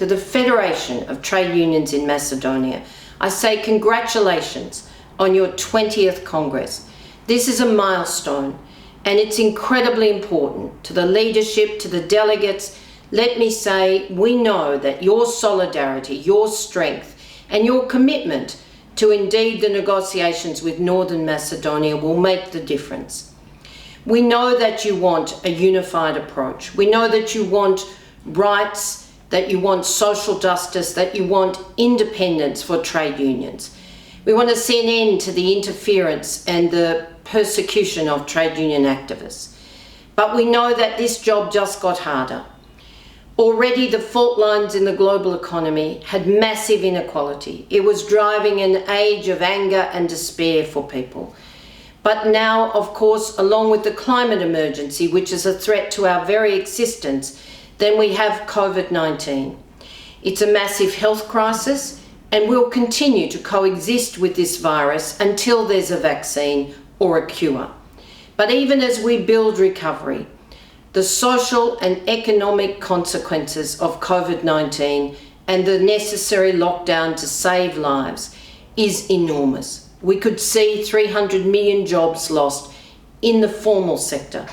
to the Federation of Trade Unions in Macedonia, I say congratulations on your 20th Congress. This is a milestone, and it's incredibly important. To the leadership, to the delegates, let me say we know that your solidarity, your strength, and your commitment to indeed the negotiations with Northern Macedonia will make the difference. We know that you want a unified approach. We know that you want rights, that you want social justice, that you want independence for trade unions. We want to see an end to the interference and the persecution of trade union activists. But we know that this job just got harder. Already the fault lines in the global economy had massive inequality. It was driving an age of anger and despair for people. But now, of course, along with the climate emergency, which is a threat to our very existence, then we have COVID-19. It's a massive health crisis, and will continue to coexist with this virus until there's a vaccine or a cure. But even as we build recovery, the social and economic consequences of COVID-19 and the necessary lockdown to save lives is enormous. We could see 300 million jobs lost in the formal sector.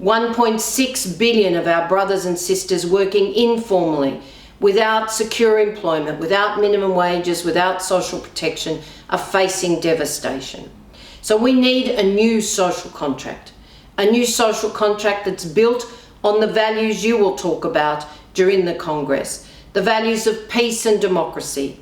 1.6 billion of our brothers and sisters working informally, without secure employment, without minimum wages, without social protection, are facing devastation. So we need a new social contract that's built on the values you will talk about during the Congress, the values of peace and democracy,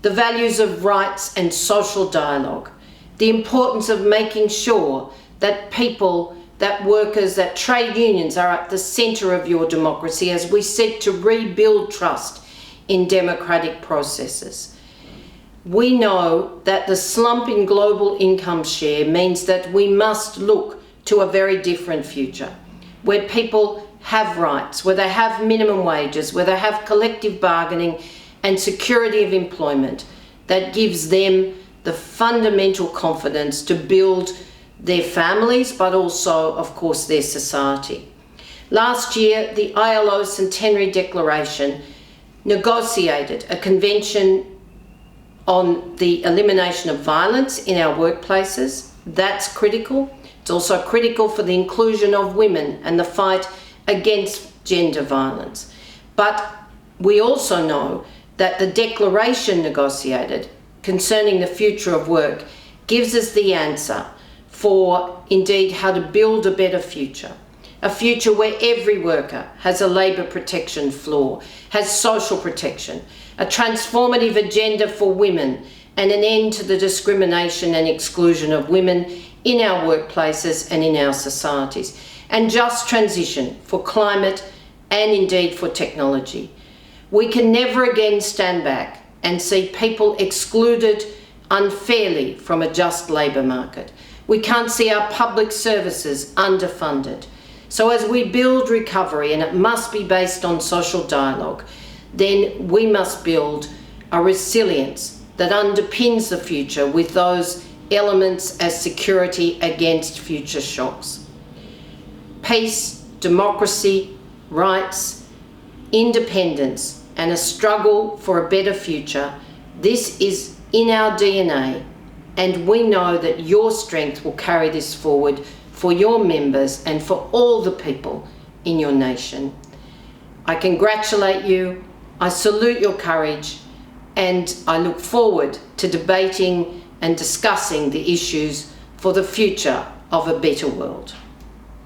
the values of rights and social dialogue, the importance of making sure that people, that workers, that trade unions are at the centre of your democracy as we seek to rebuild trust in democratic processes. We know that the slump in global income share means that we must look to a very different future, where people have rights, where they have minimum wages, where they have collective bargaining and security of employment that gives them the fundamental confidence to build their families, but also, of course, their society. Last year, the ILO Centenary Declaration negotiated a convention on the elimination of violence in our workplaces. That's critical. It's also critical for the inclusion of women and the fight against gender violence. But we also know that the declaration negotiated concerning the future of work gives us the answer for indeed how to build a better future. A future where every worker has a labour protection floor, has social protection, a transformative agenda for women, and an end to the discrimination and exclusion of women in our workplaces and in our societies, and just transition for climate and indeed for technology. We can never again stand back and see people excluded unfairly from a just labour market. We can't see our public services underfunded. So as we build recovery, and it must be based on social dialogue, then we must build a resilience that underpins the future with those elements as security against future shocks. Peace, democracy, rights, independence, and a struggle for a better future. This is in our DNA, and we know that your strength will carry this forward for your members and for all the people in your nation. I congratulate you, I salute your courage, and I look forward to debating and discussing the issues for the future of a better world.